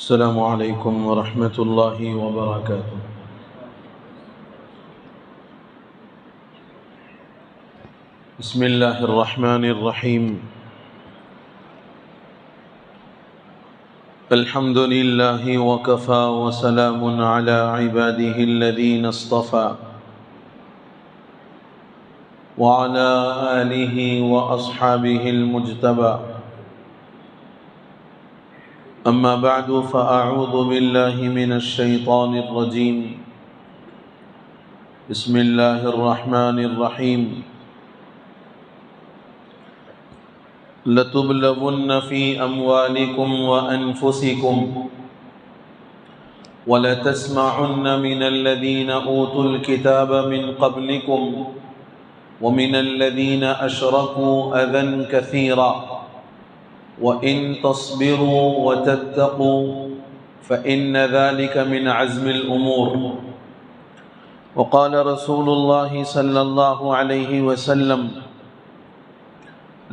السلام علیکم ورحمۃ اللہ وبرکاتہ۔ بسم اللہ الرحمن الرحیم۔ الحمد للہ وکفی وسلام علی عباده الذین اصطفى وعلى آلہ واصحابہ المجتبى، اما بعد فاعوذ باللہ من الشیطان الرجیم۔ بسم اللہ الرحمن الرحیم۔ لَتُبْلَوُنَّ فِي أَمْوَالِكُمْ وَأَنفُسِكُمْ وَلَتَسْمَعُنَّ مِنَ الَّذِينَ أُوتُوا الْكِتَابَ مِنْ قَبْلِكُمْ وَمِنَ الَّذِينَ أَشْرَكُوا أَذًى كَثِيرًا وَإِن تَصْبِرُوا وَتَتَّقُوا فَإِنَّ ذَلِكَ مِنْ عَزْمِ الْأُمُورِ۔ وقال رسول الله صلى الله عليه وسلم: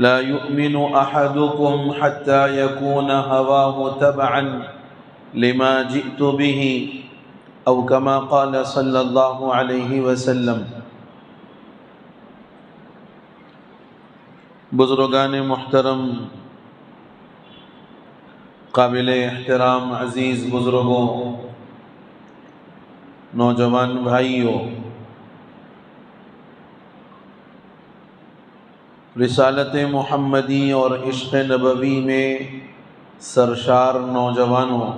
لا يؤمن أحدكم حتى يكون هواه تبعا لما جئت به، أو كما قال صلى الله عليه وسلم۔ بزرگان محترم، قابل احترام عزیز بزرگوں، نوجوان بھائیوں، رسالت محمدی اور عشق نبوی میں سرشار نوجوانوں،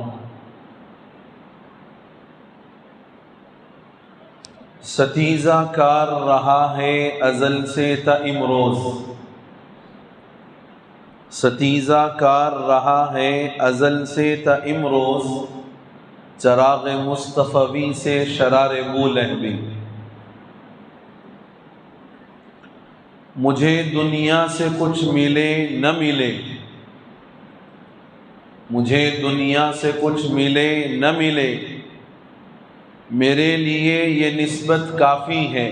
ستیزہ کار رہا ہے ازل سے تا امروز، ستیزہ کار رہا ہے ازل سے تا امروز، چراغ مصطفی سے شرار بولہبی۔ مجھے دنیا سے کچھ ملے نہ ملے، مجھے دنیا سے کچھ ملے نہ ملے، میرے لیے یہ نسبت کافی ہے۔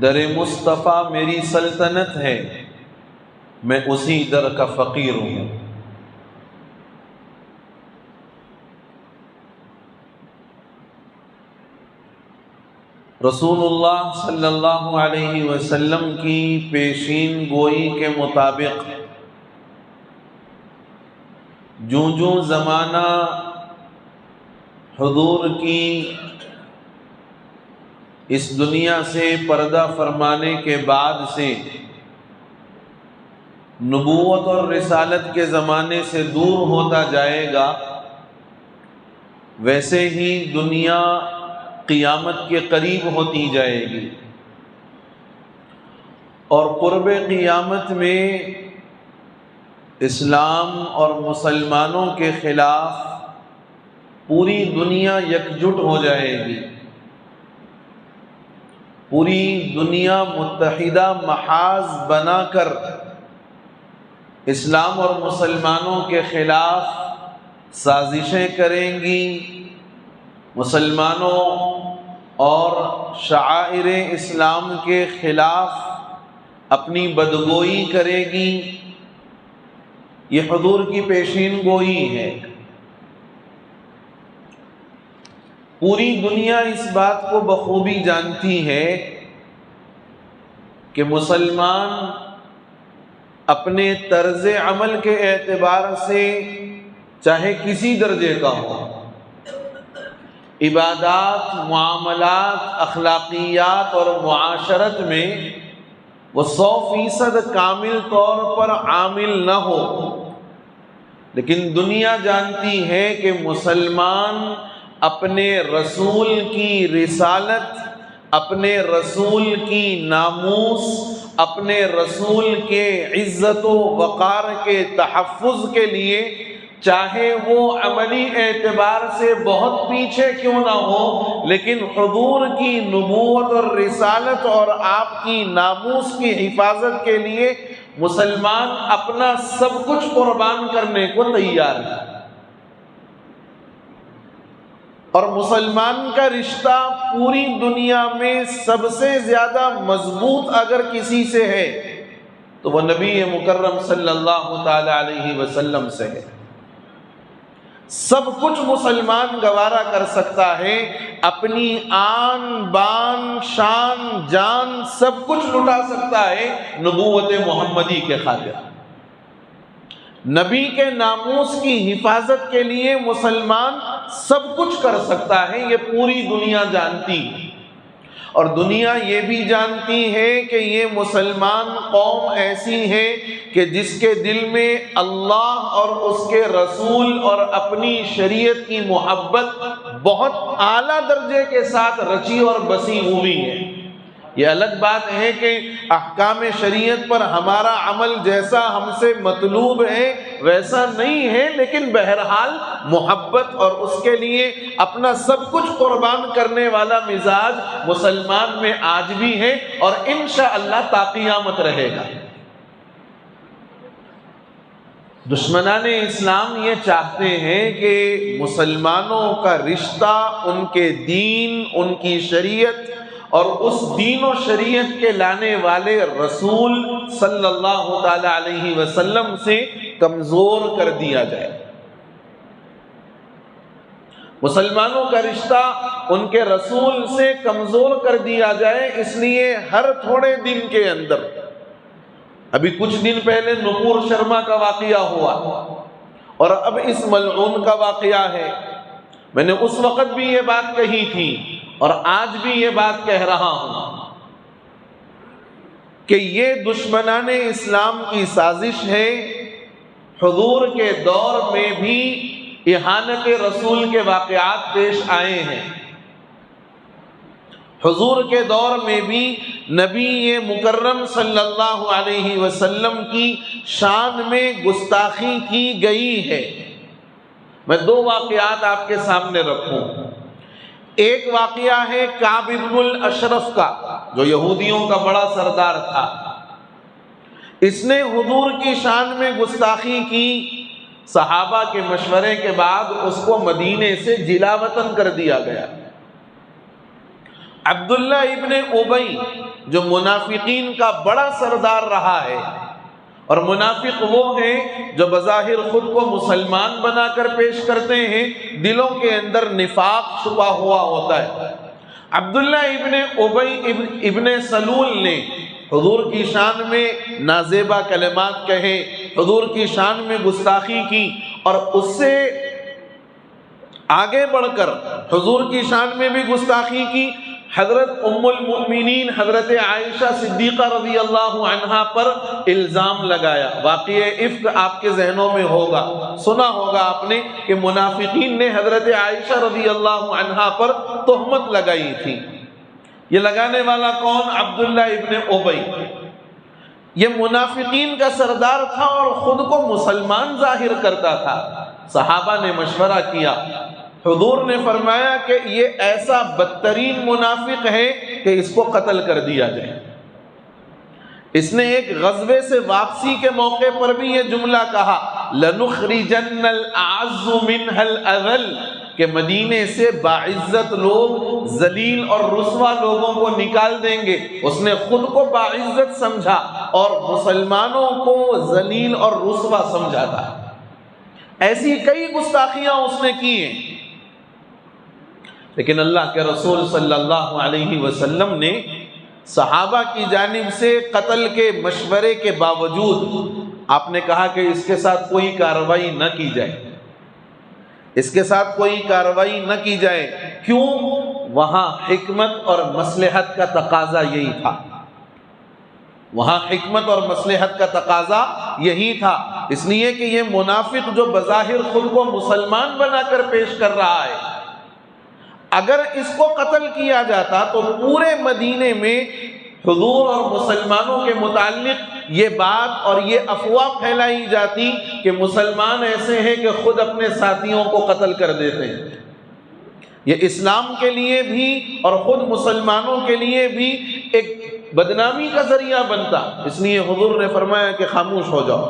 در مصطفیٰ میری سلطنت ہے، میں اسی در کا فقیر ہوں۔ رسول اللہ صلی اللہ علیہ وسلم کی پیشین گوئی کے مطابق جوں جوں زمانہ حضور کی اس دنیا سے پردہ فرمانے کے بعد سے نبوت اور رسالت کے زمانے سے دور ہوتا جائے گا، ویسے ہی دنیا قیامت کے قریب ہوتی جائے گی، اور قرب قیامت میں اسلام اور مسلمانوں کے خلاف پوری دنیا یکجٹ ہو جائے گی، پوری دنیا متحدہ محاذ بنا کر اسلام اور مسلمانوں کے خلاف سازشیں کریں گی، مسلمانوں اور شعائر اسلام کے خلاف اپنی بدگوئی کرے گی۔ یہ حضور کی پیشین گوئی ہے۔ پوری دنیا اس بات کو بخوبی جانتی ہے کہ مسلمان اپنے طرز عمل کے اعتبار سے چاہے کسی درجے کا ہو، عبادات، معاملات، اخلاقیات اور معاشرت میں وہ 100% کامل طور پر عامل نہ ہو، لیکن دنیا جانتی ہے کہ مسلمان اپنے رسول کی رسالت، اپنے رسول کی ناموس، اپنے رسول کے عزت و وقار کے تحفظ کے لیے چاہے وہ عملی اعتبار سے بہت پیچھے کیوں نہ ہو، لیکن حضور کی نبوت اور رسالت اور آپ کی ناموس کی حفاظت کے لیے مسلمان اپنا سب کچھ قربان کرنے کو تیار ہے۔ اور مسلمان کا رشتہ پوری دنیا میں سب سے زیادہ مضبوط اگر کسی سے ہے تو وہ نبی مکرم صلی اللہ تعالی علیہ وسلم سے ہے۔ سب کچھ مسلمان گوارا کر سکتا ہے، اپنی آن بان شان جان سب کچھ لٹا سکتا ہے نبوت محمدی کے خاطر۔ نبی کے ناموس کی حفاظت کے لیے مسلمان سب کچھ کر سکتا ہے، یہ پوری دنیا جانتی ہے، اور دنیا یہ بھی جانتی ہے کہ یہ مسلمان قوم ایسی ہے کہ جس کے دل میں اللہ اور اس کے رسول اور اپنی شریعت کی محبت بہت اعلیٰ درجے کے ساتھ رچی اور بسی ہوئی ہے۔ یہ الگ بات ہے کہ احکام شریعت پر ہمارا عمل جیسا ہم سے مطلوب ہے ویسا نہیں ہے، لیکن بہرحال محبت اور اس کے لیے اپنا سب کچھ قربان کرنے والا مزاج مسلمان میں آج بھی ہے، اور انشاءاللہ تا قیامت رہے گا۔ دشمنان اسلام یہ چاہتے ہیں کہ مسلمانوں کا رشتہ ان کے دین، ان کی شریعت اور اس دین و شریعت کے لانے والے رسول صلی اللہ تعالی علیہ وسلم سے کمزور کر دیا جائے۔ مسلمانوں کا رشتہ ان کے رسول سے کمزور کر دیا جائے، اس لیے ہر تھوڑے دن کے اندر، ابھی کچھ دن پہلے نپور شرما کا واقعہ ہوا اور اب اس ملعون کا واقعہ ہے۔ میں نے اس وقت بھی یہ بات کہی تھی اور آج بھی یہ بات کہہ رہا ہوں کہ یہ دشمنان اسلام کی سازش ہے۔ حضور کے دور میں بھی اہانت رسول کے واقعات پیش آئے ہیں، حضور کے دور میں بھی نبی مکرم صلی اللہ علیہ وسلم کی شان میں گستاخی کی گئی ہے۔ میں دو واقعات آپ کے سامنے رکھوں۔ ایک واقعہ ہے کعب بن الاشرف کا، جو یہودیوں کا بڑا سردار تھا۔ اس نے حضور کی شان میں گستاخی کی، صحابہ کے مشورے کے بعد اس کو مدینے سے جلا وطن کر دیا گیا۔ عبداللہ ابن ابی جو منافقین کا بڑا سردار رہا ہے، اور منافق وہ ہیں جو بظاہر خود کو مسلمان بنا کر پیش کرتے ہیں، دلوں کے اندر نفاق چھپا ہوا ہوتا ہے۔ عبداللہ ابن ابی ابن سلول نے حضور کی شان میں نازیبہ کلمات کہے، حضور کی شان میں گستاخی کی، اور اس سے آگے بڑھ کر حضور کی شان میں بھی گستاخی کی۔ حضرت ام المؤمنین حضرت عائشہ صدیقہ رضی اللہ عنہا پر الزام لگایا۔ واقعہ افک آپ کے ذہنوں میں ہوگا، سنا ہوگا آپ نے کہ منافقین نے حضرت عائشہ رضی اللہ عنہا پر تہمت لگائی تھی۔ یہ لگانے والا کون؟ عبداللہ ابن ابی۔ یہ منافقین کا سردار تھا اور خود کو مسلمان ظاہر کرتا تھا۔ صحابہ نے مشورہ کیا، حضور نے فرمایا کہ یہ ایسا بدترین منافق ہے کہ اس کو قتل کر دیا جائے۔ اس نے ایک غزوے سے واپسی کے موقع پر بھی یہ جملہ کہا، لَنُخْرِجَنَّ الْأَعَزُّ مِنْهَا الْأَذَلَّ، کہ مدینے سے باعزت لوگ ذلیل اور رسوا لوگوں کو نکال دیں گے۔ اس نے خود کو باعزت سمجھا اور مسلمانوں کو ذلیل اور رسوا سمجھا تھا۔ ایسی کئی گستاخیاں اس نے کی ہیں، لیکن اللہ کے رسول صلی اللہ علیہ وسلم نے صحابہ کی جانب سے قتل کے مشورے کے باوجود آپ نے کہا کہ اس کے ساتھ کوئی کارروائی نہ کی جائے، اس کے ساتھ کوئی کارروائی نہ کی جائے۔ کیوں؟ وہاں حکمت اور مصلحت کا تقاضا یہی تھا، وہاں حکمت اور مصلحت کا تقاضا یہی تھا، اس لیے کہ یہ منافق جو بظاہر خود کو مسلمان بنا کر پیش کر رہا ہے، اگر اس کو قتل کیا جاتا تو پورے مدینے میں حضور اور مسلمانوں کے متعلق یہ بات اور یہ افواہ پھیلائی جاتی کہ مسلمان ایسے ہیں کہ خود اپنے ساتھیوں کو قتل کر دیتے ہیں۔ یہ اسلام کے لیے بھی اور خود مسلمانوں کے لیے بھی ایک بدنامی کا ذریعہ بنتا، اس لیے حضور نے فرمایا کہ خاموش ہو جاؤ۔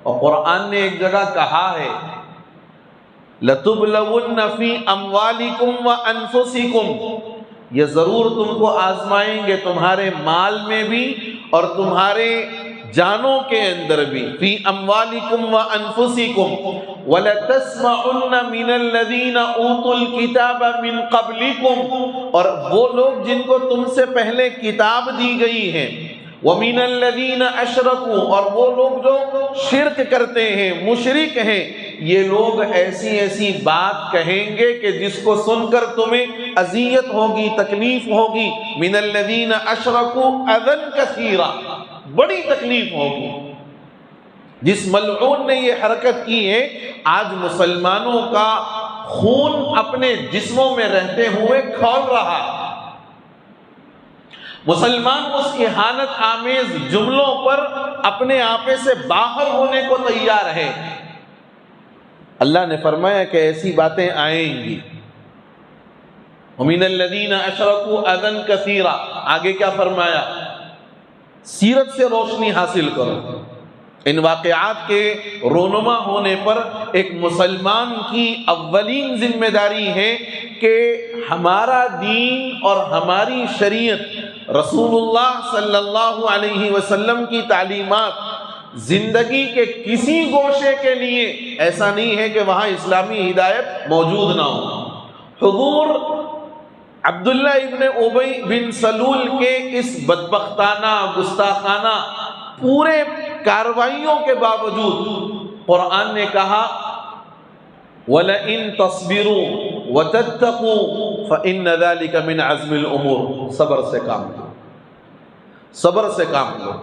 اور قرآن نے ایک جگہ کہا ہے، لَتُبْلَوُنَّ فِي أَمْوَالِكُمْ وَأَنفُسِكُمْ، یہ ضرور تم کو آزمائیں گے تمہارے مال میں بھی اور تمہارے جانوں کے اندر بھی فی اموالکم و انفسکم وَلَتَسْمَعُنَّ مِنَ الَّذِينَ أُوتُوا الْكِتَابَ مِنْ قَبْلِكُمْ، اور وہ لوگ جن کو تم سے پہلے کتاب دی گئی ہے، وَمِنَ الَّذِينَ أَشْرَكُوا، اور وہ لوگ جو شرک کرتے ہیں، مشرک ہیں، یہ لوگ ایسی ایسی بات کہیں گے کہ جس کو سن کر تمہیں اذیت ہوگی، تکلیف ہوگی۔ مِنَ الَّذِينَ أَشْرَكُوا أَذًى كَثِيرًا، بڑی تکلیف ہوگی۔ جس ملعون نے یہ حرکت کی ہے، آج مسلمانوں کا خون اپنے جسموں میں رہتے ہوئے کھول رہا ہے۔ مسلمان اس اہانت آمیز جملوں پر اپنے آپے سے باہر ہونے کو تیار ہے۔ اللہ نے فرمایا کہ ایسی باتیں آئیں گی۔ وَمِنَ الَّذِينَ أَشْرَكُوا أَذًى كَثِيرًا، آگے کیا فرمایا؟ سیرت سے روشنی حاصل کرو۔ ان واقعات کے رونما ہونے پر ایک مسلمان کی اولین ذمہ داری ہے کہ ہمارا دین اور ہماری شریعت، رسول اللہ صلی اللہ علیہ وسلم کی تعلیمات زندگی کے کسی گوشے کے لیے ایسا نہیں ہے کہ وہاں اسلامی ہدایت موجود نہ ہو۔ حضور عبداللہ ابن ابی بن سلول کے اس بدبختانہ، گستاخانہ پورے کارروائیوں کے باوجود قرآن نے کہا وَلَئِن تَصْبِرُوا وَتَتَّقُوا فَإِنَّ ذَلِكَ مِنْ عَزْمِ الْأُمُورِ، صبر سے کام لو، صبر سے کام لو،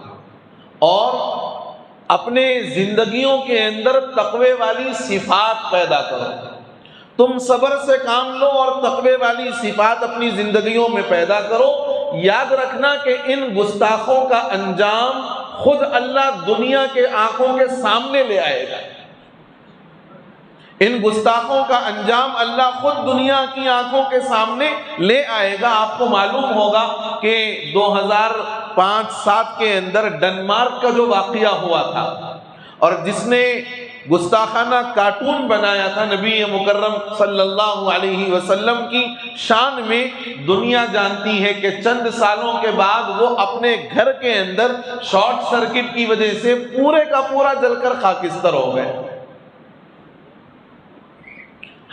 اور اپنے زندگیوں کے اندر تقوی والی صفات پیدا کرو۔ تم صبر سے کام لو اور تقوی والی صفات اپنی زندگیوں میں پیدا کرو۔ یاد رکھنا کہ ان گستاخوں کا انجام خود اللہ دنیا کے آنکھوں کے سامنے لے آئے گا۔ ان گستاخوں کا انجام اللہ خود دنیا کی آنکھوں کے سامنے لے آئے گا۔ آپ کو معلوم ہوگا کہ 2005-07 کے اندر ڈنمارک کا جو واقعہ ہوا تھا، اور جس نے گستاخانہ کارٹون بنایا تھا نبی مکرم صلی اللہ علیہ وسلم کی شان میں، دنیا جانتی ہے کہ چند سالوں کے بعد وہ اپنے گھر کے اندر شارٹ سرکٹ کی وجہ سے پورے کا پورا جل کر خاکستر ہو گئے۔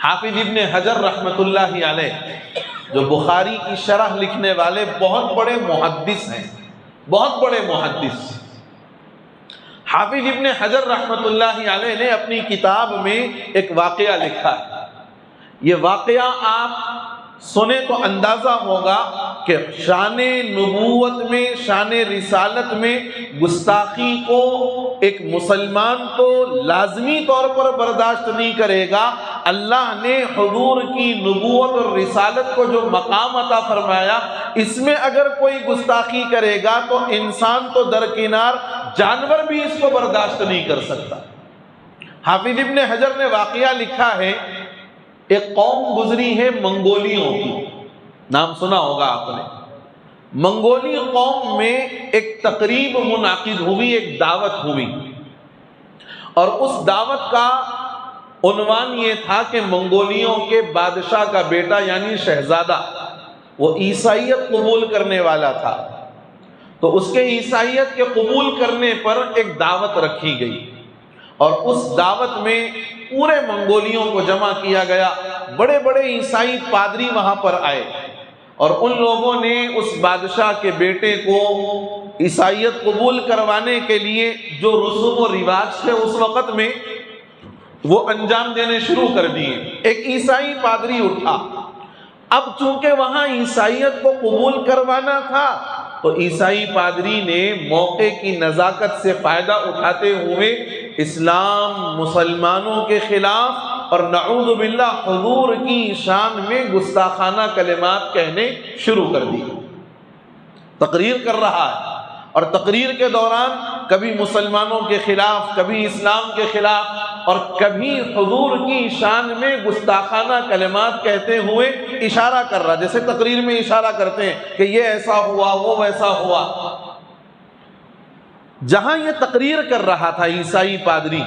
حافظ ابن حجر رحمت اللہ علیہ، جو بخاری کی شرح لکھنے والے بہت بڑے محدث ہیں، بہت بڑے محدث، حافظ ابن حجر رحمت اللہ علیہ نے اپنی کتاب میں ایک واقعہ لکھا ہے۔ یہ واقعہ آپ سنیں تو اندازہ ہوگا کہ شان نبوت میں، شان رسالت میں گستاخی کو ایک مسلمان تو لازمی طور پر برداشت نہیں کرے گا۔ اللہ نے حضور کی نبوت اور رسالت کو جو مقام عطا فرمایا، اس میں اگر کوئی گستاخی کرے گا تو انسان تو درکنار، جانور بھی اس کو برداشت نہیں کر سکتا۔ حافظ ابن حجر نے واقعہ لکھا ہے، ایک قوم گزری ہے منگولیوں کی، نام سنا ہوگا آپ نے۔ منگولی قوم میں ایک تقریب منعقد ہوئی، ایک دعوت ہوئی، اور اس دعوت کا عنوان یہ تھا کہ منگولیوں کے بادشاہ کا بیٹا یعنی شہزادہ، وہ عیسائیت قبول کرنے والا تھا، تو اس کے عیسائیت کے قبول کرنے پر ایک دعوت رکھی گئی، اور اس دعوت میں پورے منگولیوں کو جمع کیا گیا۔ بڑے بڑے عیسائی پادری وہاں پر آئے، اور ان لوگوں نے اس بادشاہ کے بیٹے کو عیسائیت قبول کروانے کے لیے جو رسوم و رواج تھے اس وقت میں، وہ انجام دینے شروع کر دیے۔ ایک عیسائی پادری اٹھا، اب چونکہ وہاں عیسائیت کو قبول کروانا تھا، تو عیسائی پادری نے موقع کی نزاکت سے فائدہ اٹھاتے ہوئے اسلام، مسلمانوں کے خلاف اور نعوذ باللہ حضور کی شان میں گستاخانہ کلمات کہنے شروع کر دی۔ تقریر کر رہا ہے، اور تقریر کے دوران کبھی مسلمانوں کے خلاف، کبھی اسلام کے خلاف، اور کبھی حضور کی شان میں گستاخانہ کلمات کہتے ہوئے اشارہ کر رہا، جیسے تقریر میں اشارہ کرتے ہیں کہ یہ ایسا ہوا، وہ ویسا ہوا۔ جہاں یہ تقریر کر رہا تھا عیسائی پادری،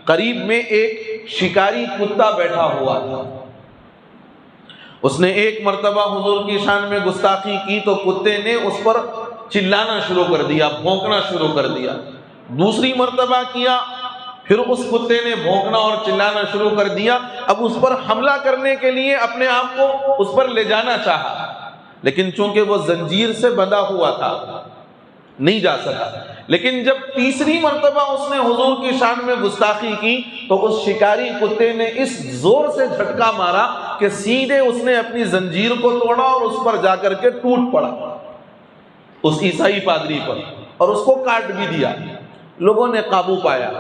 قریب میں ایک شکاری کتا بیٹھا ہوا تھا۔ اس نے ایک مرتبہ حضور کی شان میں گستاخی کی تو کتے نے اس پر چلانا شروع کر دیا، بھونکنا شروع کر دیا۔ دوسری مرتبہ کیا، پھر اس کتے نے بھونکنا اور چلانا شروع کر دیا۔ اب اس پر حملہ کرنے کے لیے اپنے آپ کو اس پر لے جانا چاہا، لیکن چونکہ وہ زنجیر سے بندھا ہوا تھا نہیں جا سکا۔ لیکن جب تیسری مرتبہ اس نے حضور کی شان میں گستاخی کی تو اس شکاری کتے نے اس زور سے جھٹکا مارا کہ سیدھے اس نے اپنی زنجیر کو توڑا اور اس پر جا کر کے ٹوٹ پڑا، اس عیسائی پادری پر، اور اس کو کاٹ بھی دیا۔ لوگوں نے قابو پایا،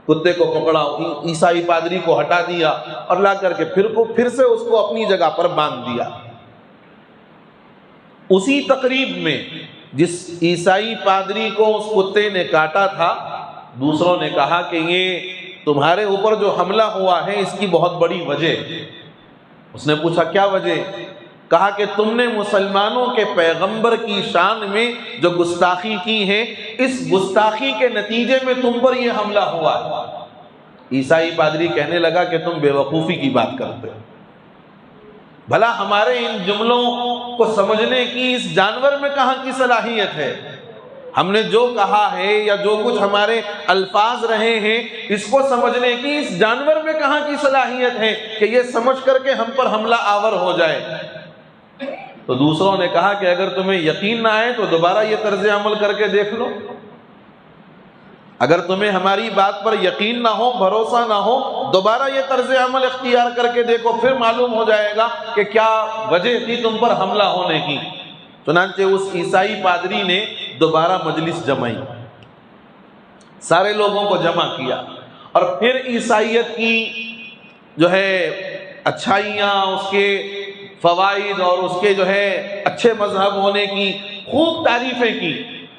کتے کو پکڑا، عیسائی پادری کو ہٹا دیا اور لا کر کے پھر سے اس کو اپنی جگہ پر باندھ دیا۔ اسی تقریب میں جس عیسائی پادری کو اس کتے نے کاٹا تھا، دوسروں نے کہا کہ یہ تمہارے اوپر جو حملہ ہوا ہے اس کی بہت بڑی وجہ۔ اس نے پوچھا کیا وجہ؟ کہا کہ تم نے مسلمانوں کے پیغمبر کی شان میں جو گستاخی کی ہے، اس گستاخی کے نتیجے میں تم پر یہ حملہ ہوا ہے۔ عیسائی پادری کہنے لگا کہ تم بے وقوفی کی بات کرتے ہو، بھلا ہمارے ان جملوں کو سمجھنے کی اس جانور میں کہاں کی صلاحیت ہے؟ ہم نے جو کہا ہے یا جو کچھ ہمارے الفاظ رہے ہیں اس کو سمجھنے کی اس جانور میں کہاں کی صلاحیت ہے کہ یہ سمجھ کر کے ہم پر حملہ آور ہو جائے؟ تو دوسروں نے کہا کہ اگر تمہیں یقین نہ آئے تو دوبارہ یہ طرز عمل کر کے دیکھ لو، اگر تمہیں ہماری بات پر یقین نہ ہو، بھروسہ نہ ہو، دوبارہ یہ طرز عمل اختیار کر کے دیکھو، پھر معلوم ہو جائے گا کہ کیا وجہ تھی تم پر حملہ ہونے کی۔ چنانچہ اس عیسائی پادری نے دوبارہ مجلس جمائی، سارے لوگوں کو جمع کیا اور پھر عیسائیت کی جو ہے اچھائیاں، اس کے فوائد اور اس کے جو ہے اچھے مذہب ہونے کی خوب تعریفیں کی،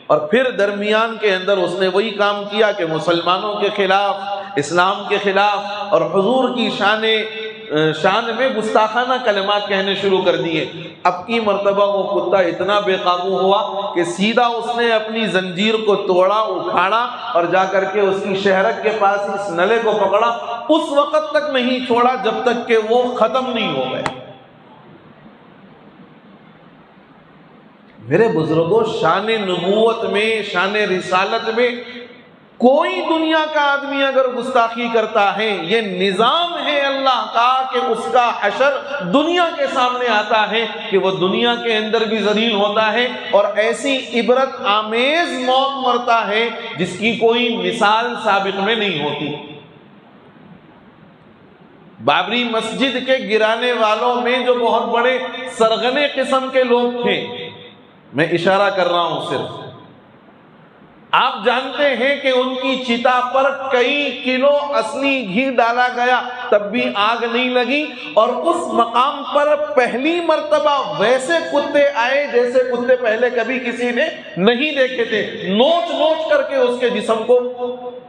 اور پھر درمیان کے اندر اس نے وہی کام کیا کہ مسلمانوں کے خلاف، اسلام کے خلاف اور حضور کی شان میں گستاخانہ کلمات کہنے شروع کر دیے۔ اب کی مرتبہ وہ کتا اتنا بے قابو ہوا کہ سیدھا اس نے اپنی زنجیر کو توڑا، اکھاڑا اور جا کر کے اس کی شہرک کے پاس اس نلے کو پکڑا، اس وقت تک نہیں چھوڑا جب تک کہ وہ ختم نہیں ہو گئے۔ میرے بزرگوں، شان نبوت میں، شان رسالت میں کوئی دنیا کا آدمی اگر گستاخی کرتا ہے، یہ نظام ہے اللہ کا کہ اس کا حشر دنیا کے سامنے آتا ہے کہ وہ دنیا کے اندر بھی ذلیل ہوتا ہے اور ایسی عبرت آمیز موت مرتا ہے جس کی کوئی مثال سابق میں نہیں ہوتی۔ بابری مسجد کے گرانے والوں میں جو بہت بڑے سرغنے قسم کے لوگ تھے، میں اشارہ کر رہا ہوں صرف، آپ جانتے ہیں کہ ان کی چتا پر کئی کلو اصلی گھی ڈالا گیا تب بھی آگ نہیں لگی، اور اس مقام پر پہلی مرتبہ ویسے کتے آئے جیسے کتے پہلے کبھی کسی نے نہیں دیکھے تھے، نوچ نوچ کر کے اس کے جسم کو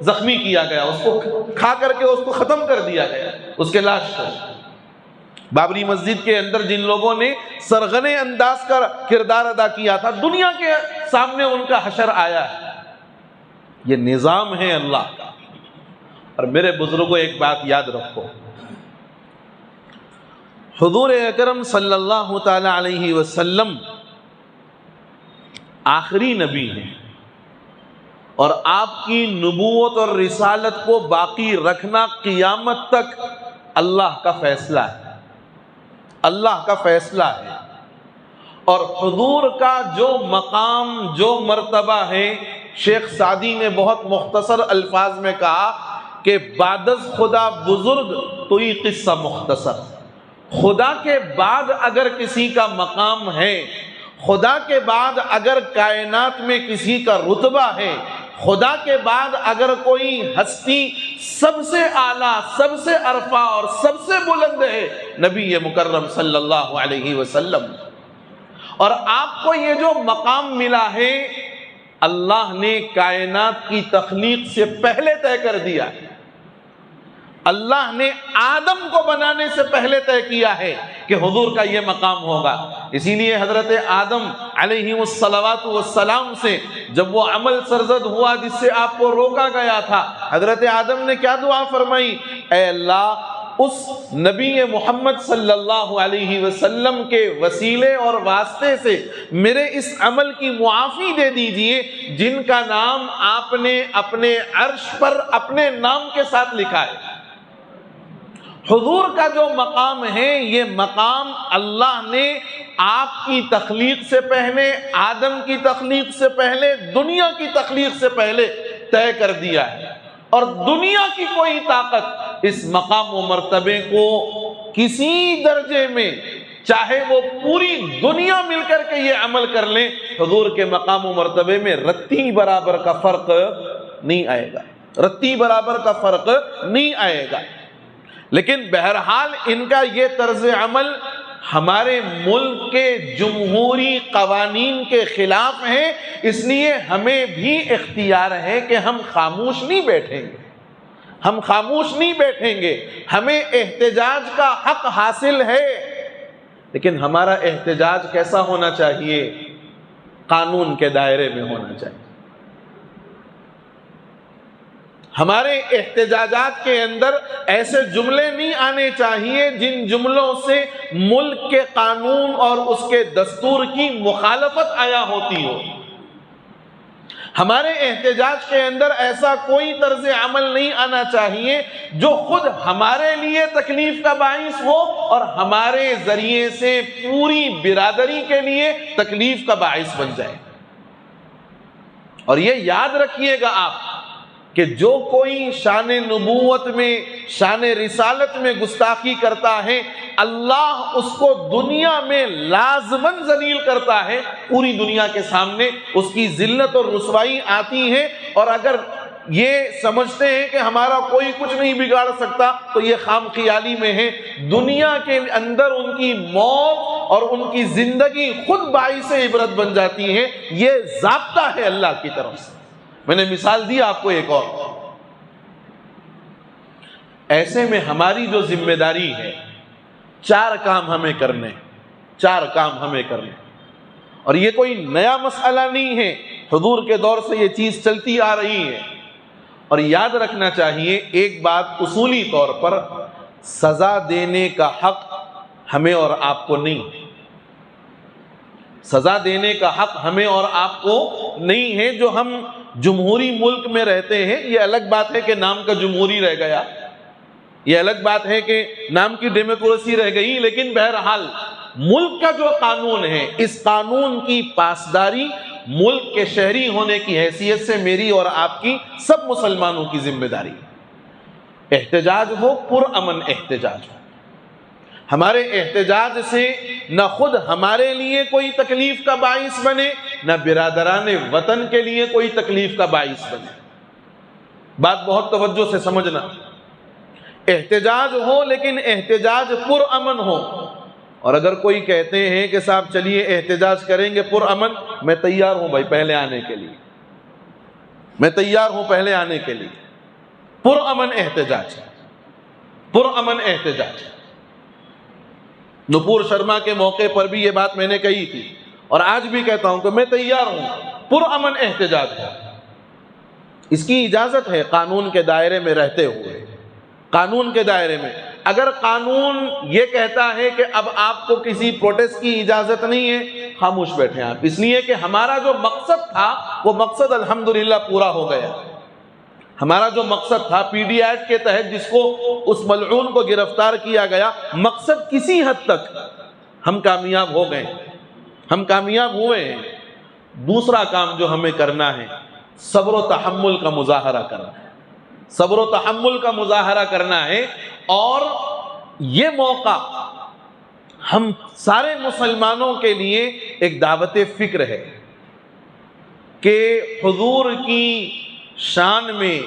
زخمی کیا گیا، اس کو کھا کر کے اس کو ختم کر دیا گیا، اس کے لاش کو۔ بابری مسجد کے اندر جن لوگوں نے سرغنے انداز کا کردار ادا کیا تھا، دنیا کے سامنے ان کا حشر آیا ہے۔ یہ نظام ہے اللہ کا۔ اور میرے بزرگوں، ایک بات یاد رکھو، حضور اکرم صلی اللہ تعالی علیہ وسلم آخری نبی ہیں، اور آپ کی نبوت اور رسالت کو باقی رکھنا قیامت تک اللہ کا فیصلہ ہے، اللہ کا فیصلہ ہے۔ اور حضور کا جو مقام، جو مرتبہ ہے، شیخ سعدی نے بہت مختصر الفاظ میں کہا کہ بعد از خدا بزرگ تو یہ قصہ مختصر۔ خدا کے بعد اگر کسی کا مقام ہے، خدا کے بعد اگر کائنات میں کسی کا رتبہ ہے، خدا کے بعد اگر کوئی ہستی سب سے اعلیٰ، سب سے عرفہ اور سب سے بلند ہے، نبی مکرم صلی اللہ علیہ وسلم۔ اور آپ کو یہ جو مقام ملا ہے، اللہ نے کائنات کی تخلیق سے پہلے طے کر دیا ہے، اللہ نے آدم کو بنانے سے پہلے طے کیا ہے کہ حضور کا یہ مقام ہوگا۔ اسی لیے حضرت آدم علیہ الصلوات والسلام سے جب وہ عمل سرزد ہوا جس سے آپ کو روکا گیا تھا، حضرت آدم نے کیا دعا فرمائی؟ اے اللہ، اس نبی محمد صلی اللہ علیہ وسلم کے وسیلے اور واسطے سے میرے اس عمل کی معافی دے دیجئے جن کا نام آپ نے اپنے عرش پر اپنے نام کے ساتھ لکھا ہے۔ حضور کا جو مقام ہے یہ مقام اللہ نے آپ کی تخلیق سے پہلے، آدم کی تخلیق سے پہلے، دنیا کی تخلیق سے پہلے طے کر دیا ہے، اور دنیا کی کوئی طاقت اس مقام و مرتبے کو کسی درجے میں، چاہے وہ پوری دنیا مل کر کے یہ عمل کر لیں، حضور کے مقام و مرتبے میں رتی برابر کا فرق نہیں آئے گا، رتی برابر کا فرق نہیں آئے گا۔ لیکن بہرحال ان کا یہ طرز عمل ہمارے ملک کے جمہوری قوانین کے خلاف ہے، اس لیے ہمیں بھی اختیار ہے کہ ہم خاموش نہیں بیٹھیں گے، ہم خاموش نہیں بیٹھیں گے، ہمیں احتجاج کا حق حاصل ہے، لیکن ہمارا احتجاج کیسا ہونا چاہیے؟ قانون کے دائرے میں ہونا چاہیے۔ ہمارے احتجاجات کے اندر ایسے جملے نہیں آنے چاہیے جن جملوں سے ملک کے قانون اور اس کے دستور کی مخالفت آیا ہوتی ہو۔ ہمارے احتجاج کے اندر ایسا کوئی طرز عمل نہیں آنا چاہیے جو خود ہمارے لیے تکلیف کا باعث ہو اور ہمارے ذریعے سے پوری برادری کے لیے تکلیف کا باعث بن جائے۔ اور یہ یاد رکھیے گا آپ کہ جو کوئی شان نبوت میں، شان رسالت میں گستاخی کرتا ہے، اللہ اس کو دنیا میں لازماً ذلیل کرتا ہے، پوری دنیا کے سامنے اس کی ذلت اور رسوائی آتی ہے، اور اگر یہ سمجھتے ہیں کہ ہمارا کوئی کچھ نہیں بگاڑ سکتا تو یہ خام خیالی میں ہے۔ دنیا کے اندر ان کی موت اور ان کی زندگی خود باعث عبرت بن جاتی ہے، یہ ضابطہ ہے اللہ کی طرف سے۔ میں نے مثال دی آپ کو ایک اور۔ ایسے میں ہماری جو ذمہ داری ہے، 4 کام ہمیں کرنے، 4 کام ہمیں کرنے، اور یہ کوئی نیا مسئلہ نہیں ہے، حضور کے دور سے یہ چیز چلتی آ رہی ہے۔ اور یاد رکھنا چاہیے ایک بات اصولی طور پر، سزا دینے کا حق ہمیں اور آپ کو نہیں، سزا دینے کا حق ہمیں اور آپ کو نہیں ہے۔ جو ہم جمہوری ملک میں رہتے ہیں، یہ الگ بات ہے کہ نام کا جمہوری رہ گیا، یہ الگ بات ہے کہ نام کی ڈیموکریسی رہ گئی، لیکن بہرحال ملک کا جو قانون ہے، اس قانون کی پاسداری ملک کے شہری ہونے کی حیثیت سے میری اور آپ کی، سب مسلمانوں کی ذمہ داری۔ احتجاج ہو، پرامن احتجاج ہو، ہمارے احتجاج سے نہ خود ہمارے لیے کوئی تکلیف کا باعث بنے، نہ برادران وطن کے لیے کوئی تکلیف کا باعث بنے۔ بات بہت توجہ سے سمجھنا، احتجاج ہو لیکن احتجاج پرامن ہو۔ اور اگر کوئی کہتے ہیں کہ صاحب چلیے احتجاج کریں گے پرامن، میں تیار ہوں بھائی پہلے آنے کے لیے، میں تیار ہوں پہلے آنے کے لیے۔ پرامن احتجاج، پرامن احتجاج۔ نپور شرما کے موقع پر بھی یہ بات میں نے کہی تھی، اور آج بھی کہتا ہوں کہ میں تیار ہوں، پرامن احتجاج ہے۔ اس کی اجازت ہے قانون کے دائرے میں رہتے ہوئے، قانون کے دائرے میں۔ اگر قانون یہ کہتا ہے کہ اب آپ کو کسی پروٹیسٹ کی اجازت نہیں ہے، خاموش بیٹھیں آپ، اس لیے کہ ہمارا جو مقصد تھا وہ مقصد الحمدللہ پورا ہو گیا۔ ہمارا جو مقصد تھا پی ڈی ایکٹ کے تحت جس کو اس ملعون کو گرفتار کیا گیا، مقصد کسی حد تک ہم کامیاب ہو گئے، ہم کامیاب ہوئے ہیں۔ دوسرا کام جو ہمیں کرنا ہے، صبر و تحمل کا مظاہرہ کرنا ہے، صبر و تحمل کا مظاہرہ کرنا ہے۔ اور یہ موقع ہم سارے مسلمانوں کے لیے ایک دعوت فکر ہے کہ حضور کی شان میں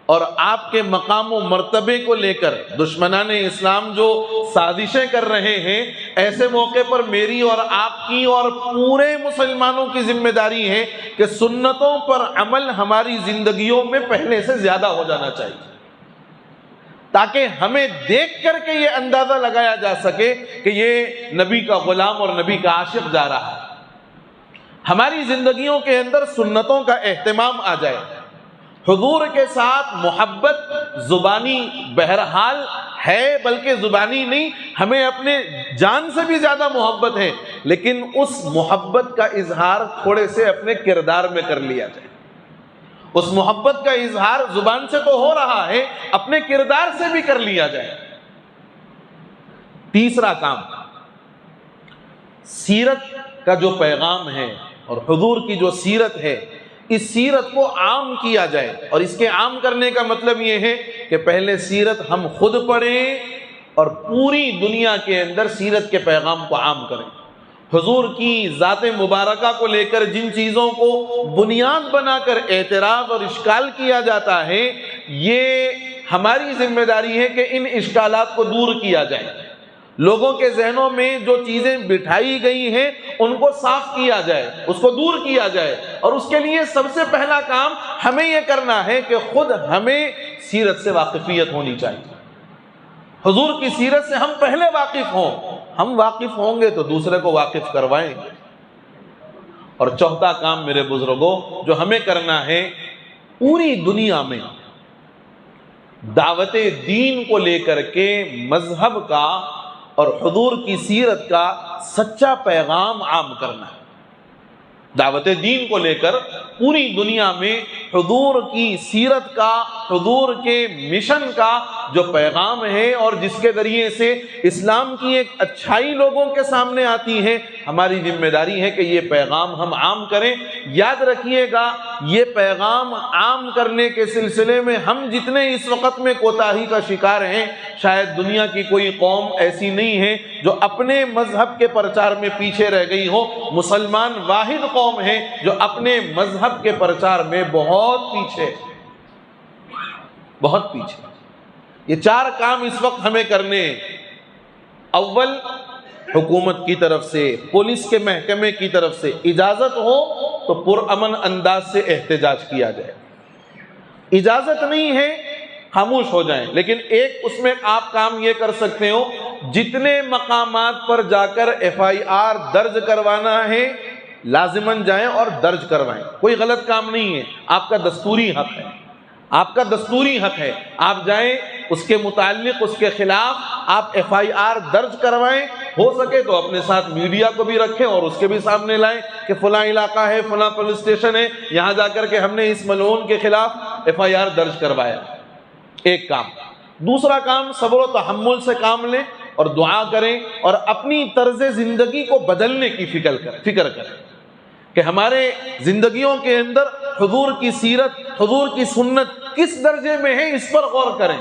اور آپ کے مقام و مرتبے کو لے کر دشمنان اسلام جو سازشیں کر رہے ہیں، ایسے موقع پر میری اور آپ کی اور پورے مسلمانوں کی ذمہ داری ہے کہ سنتوں پر عمل ہماری زندگیوں میں پہلے سے زیادہ ہو جانا چاہیے، تاکہ ہمیں دیکھ کر کے یہ اندازہ لگایا جا سکے کہ یہ نبی کا غلام اور نبی کا عاشق جا رہا ہے۔ ہماری زندگیوں کے اندر سنتوں کا اہتمام آ جائے، حضور کے ساتھ محبت زبانی بہرحال ہے، بلکہ زبانی نہیں، ہمیں اپنے جان سے بھی زیادہ محبت ہے، لیکن اس محبت کا اظہار تھوڑے سے اپنے کردار میں کر لیا جائے۔ اس محبت کا اظہار زبان سے تو ہو رہا ہے، اپنے کردار سے بھی کر لیا جائے۔ تیسرا کام، سیرت کا جو پیغام ہے اور حضور کی جو سیرت ہے، اس سیرت کو عام کیا جائے۔ اور اس کے عام کرنے کا مطلب یہ ہے کہ پہلے سیرت ہم خود پڑھیں اور پوری دنیا کے اندر سیرت کے پیغام کو عام کریں۔ حضور کی ذات مبارکہ کو لے کر جن چیزوں کو بنیاد بنا کر اعتراض اور اشکال کیا جاتا ہے، یہ ہماری ذمہ داری ہے کہ ان اشکالات کو دور کیا جائے۔ لوگوں کے ذہنوں میں جو چیزیں بٹھائی گئی ہیں ان کو صاف کیا جائے، اس کو دور کیا جائے۔ اور اس کے لیے سب سے پہلا کام ہمیں یہ کرنا ہے کہ خود ہمیں سیرت سے واقفیت ہونی چاہیے۔ حضور کی سیرت سے ہم پہلے واقف ہوں، ہم واقف ہوں گے تو دوسرے کو واقف کروائیں گے۔ اور چوتھا کام میرے بزرگوں جو ہمیں کرنا ہے، پوری دنیا میں دعوت دین کو لے کر کے مذہب کا اور حضور کی سیرت کا سچا پیغام عام کرنا ہے۔ دعوت دین کو لے کر پوری دنیا میں حضور کی سیرت کا، حضور کے مشن کا جو پیغام ہے اور جس کے ذریعے سے اسلام کی ایک اچھائی لوگوں کے سامنے آتی ہے، ہماری ذمہ داری ہے کہ یہ پیغام ہم عام کریں۔ یاد رکھیے گا، یہ پیغام عام کرنے کے سلسلے میں ہم جتنے اس وقت میں کوتاہی کا شکار ہیں، شاید دنیا کی کوئی قوم ایسی نہیں ہے جو اپنے مذہب کے پرچار میں پیچھے رہ گئی ہو۔ مسلمان واحد قوم ہے جو اپنے مذہب کے پرچار میں بہت پیچھے، بہت پیچھے۔ یہ چار کام اس وقت ہمیں کرنے ہیں۔ اول، حکومت کی طرف سے، پولیس کے محکمے کی طرف سے اجازت ہو تو پرامن انداز سے احتجاج کیا جائے۔ اجازت نہیں ہے، خاموش ہو جائیں۔ لیکن ایک اس میں آپ کام یہ کر سکتے ہو، جتنے مقامات پر جا کر FIR درج کروانا ہے لازماً جائیں اور درج کروائیں۔ کوئی غلط کام نہیں ہے، آپ کا دستوری حق ہے، آپ کا دستوری حق ہے۔ آپ جائیں، اس کے متعلق، اس کے خلاف آپ FIR درج کروائیں۔ ہو سکے تو اپنے ساتھ میڈیا کو بھی رکھیں اور اس کے بھی سامنے لائیں کہ فلاں علاقہ ہے، فلاں پولیس اسٹیشن ہے، یہاں جا کر کے ہم نے اس ملعون کے خلاف FIR درج کروایا۔ ایک کام۔ دوسرا کام، صبر و تحمل سے کام لیں اور دعا کریں اور اپنی طرز زندگی کو بدلنے کی فکر کریں کہ ہمارے زندگیوں کے اندر حضور کی سیرت، حضور کی سنت کس درجے میں ہے، اس پر غور کریں۔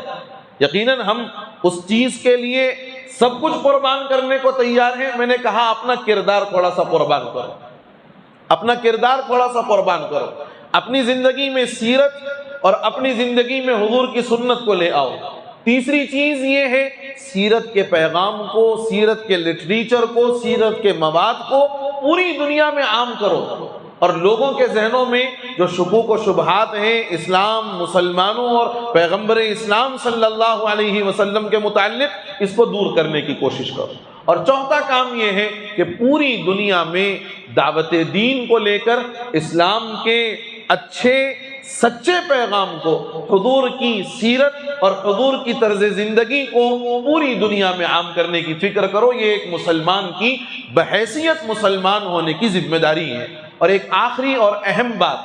یقیناً ہم اس چیز کے لیے سب کچھ قربان کرنے کو تیار ہیں۔ میں نے کہا اپنا کردار تھوڑا سا قربان کرو، اپنا کردار تھوڑا سا قربان کرو، اپنی زندگی میں سیرت اور اپنی زندگی میں حضور کی سنت کو لے آؤ۔ تیسری چیز یہ ہے، سیرت کے پیغام کو، سیرت کے لٹریچر کو، سیرت کے مواد کو پوری دنیا میں عام کرو اور لوگوں کے ذہنوں میں جو شکوک و شبہات ہیں اسلام، مسلمانوں اور پیغمبر اسلام صلی اللہ علیہ وسلم کے متعلق، اس کو دور کرنے کی کوشش کرو۔ اور چوتھا کام یہ ہے کہ پوری دنیا میں دعوت دین کو لے کر اسلام کے اچھے سچے پیغام کو، حضور کی سیرت اور حضور کی طرز زندگی کو پوری دنیا میں عام کرنے کی فکر کرو۔ یہ ایک مسلمان کی بحیثیت مسلمان ہونے کی ذمہ داری ہے۔ اور ایک آخری اور اہم بات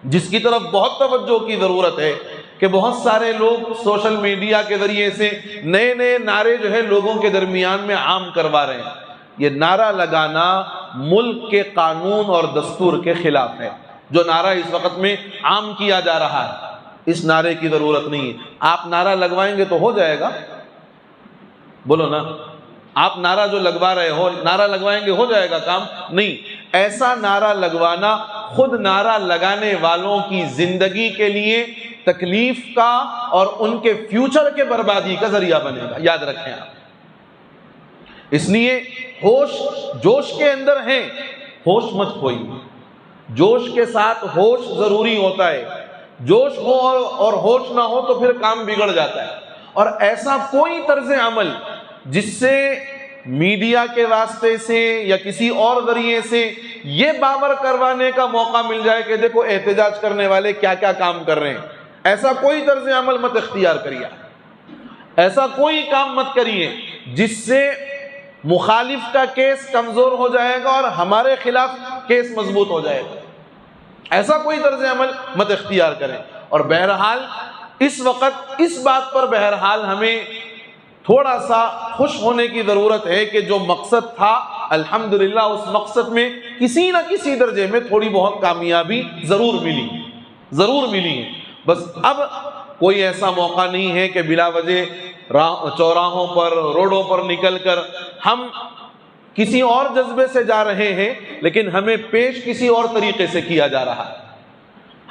جس کی طرف بہت توجہ کی ضرورت ہے کہ بہت سارے لوگ سوشل میڈیا کے ذریعے سے نئے نئے نعرے جو ہے لوگوں کے درمیان میں عام کروا رہے ہیں۔ یہ نعرہ لگانا ملک کے قانون اور دستور کے خلاف ہے۔ جو نعرہ اس وقت میں عام کیا جا رہا ہے، اس نعرے کی ضرورت نہیں ہے۔ آپ نعرہ لگوائیں گے تو ہو جائے گا، بولو نا، آپ نعرہ جو لگوا رہے ہو، نعرہ لگوائیں گے ہو جائے گا کام؟ نہیں، ایسا نعرہ لگوانا خود نعرہ لگانے والوں کی زندگی کے لیے تکلیف کا اور ان کے فیوچر کے بربادی کا ذریعہ بنے گا، یاد رکھیں آپ۔ اس لیے ہوش جوش کے اندر ہیں، ہوش مت کھوئیے، جوش کے ساتھ ہوش ضروری ہوتا ہے۔ جوش ہو اور ہوش نہ ہو تو پھر کام بگڑ جاتا ہے۔ اور ایسا کوئی طرز عمل جس سے میڈیا کے واسطے سے یا کسی اور ذریعے سے یہ باور کروانے کا موقع مل جائے کہ دیکھو احتجاج کرنے والے کیا کیا کام کر رہے ہیں، ایسا کوئی طرز عمل مت اختیار کریے، ایسا کوئی کام مت کریے جس سے مخالف کا کیس کمزور ہو جائے گا اور ہمارے خلاف کیس مضبوط ہو جائے گا، ایسا کوئی طرز عمل مت اختیار کریں۔ اور بہرحال اس وقت اس بات پر بہرحال ہمیں تھوڑا سا خوش ہونے کی ضرورت ہے کہ جو مقصد تھا الحمدللہ اس مقصد میں کسی نہ کسی درجے میں تھوڑی بہت کامیابی ضرور ملی ہے۔ بس اب کوئی ایسا موقع نہیں ہے کہ بلا وجہ چوراہوں پر روڈوں پر نکل کر ہم کسی اور جذبے سے جا رہے ہیں لیکن ہمیں پیش کسی اور طریقے سے کیا جا رہا ہے،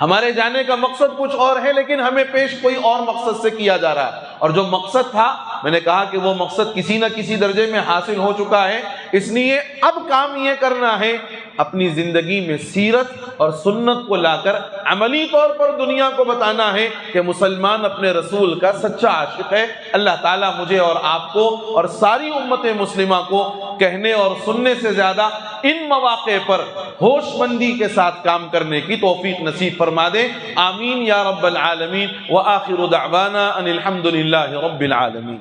ہمارے جانے کا مقصد کچھ اور ہے لیکن ہمیں پیش کوئی اور مقصد سے کیا جا رہا ہے، اور جو مقصد تھا میں نے کہا کہ وہ مقصد کسی نہ کسی درجے میں حاصل ہو چکا ہے۔ اس لیے اب کام یہ کرنا ہے اپنی زندگی میں سیرت اور سنت کو لا کر عملی طور پر دنیا کو بتانا ہے کہ مسلمان اپنے رسول کا سچا عاشق ہے۔ اللہ تعالیٰ مجھے اور آپ کو اور ساری امت مسلمہ کو کہنے اور سننے سے زیادہ ان مواقع پر ہوش مندی کے ساتھ کام کرنے کی توفیق نصیب فرما دے، آمین یا رب العالمین، وآخر دعوانا ان الحمد للہ رب العالمین۔